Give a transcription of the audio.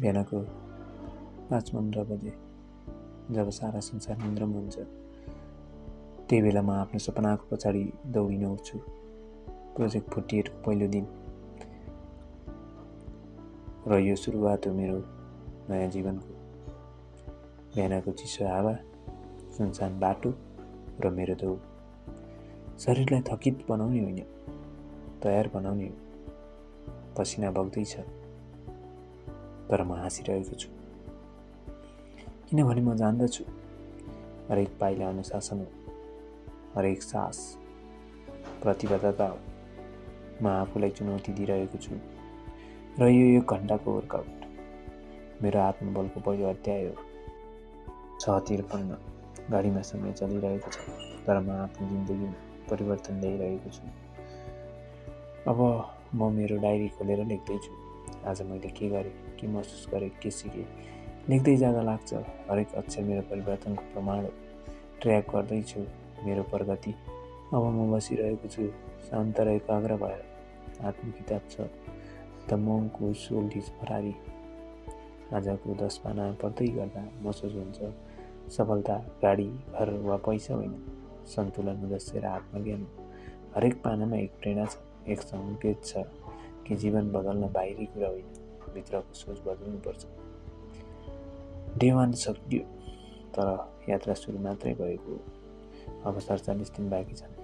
बिहानको 5:15 बजे जब सारा संसार निन्द्रामा हुन्छ, त्यही बेला म आफ्नो सपनाको पछाडि दौडिन उठ्छु। प्रोजेक्ट 48 को पहिलो दिन र यो सुरुवात हो मेरो नयाँ जीवनको। बिहानको चिसो हावा, सुनसान बाटो र मेरो दौड शरीरलाई थकित बनाउने होइन, तयार बनाउने हो। पसिना बग्दैछ, तर म हाँसिरहेको छु, किनभने म जान्दछु हरेक पाइला अनुशासन हो, हरेक सास प्रतिबद्धता हो। म आफूलाई चुनौती दिइरहेको छु र यो 1 घण्टाको वर्कआउट मेरो आत्मबलको पहिलो अध्याय हो। 6:53 गाडीमा समय चलिरहेको छ, तर म आफ्नो जिन्दगीमा परिवर्तन ल्याइरहेको छु। अब म मेरो डायरी खोलेर लेख्दैछु। आज मैले के गरेँ, के महसुस गरेँ, के सिकेँ। लेख्दै जाँदा लाग्छ हरेक अक्षर मेरो परिवर्तनको प्रमाण हो। ट्र्याक गर्दैछु मेरो प्रगति। अब म बसिरहेको छु शान्त र एकाग्र भएर। हातमा किताब छ, द मङ्कको सोल्ड हिज फरारी। आजको 10 पाना पढ्दै गर्दा महसुस हुन्छ सफलता गाडी, घर वा पैसा होइन, सन्तुलन, उद्देश्य र आत्मज्ञान हो। हरेक पानामा एक प्रेरणा छ, एक सङ्केत छ कि जीवन बदल्न बाहिरी कुरा होइन, भित्रको सोच बदल्नुपर्छ। डे 1 सकियो, तर यात्रा सुरु मात्रै भएको हो। अब 47 दिन बाँकी छन्।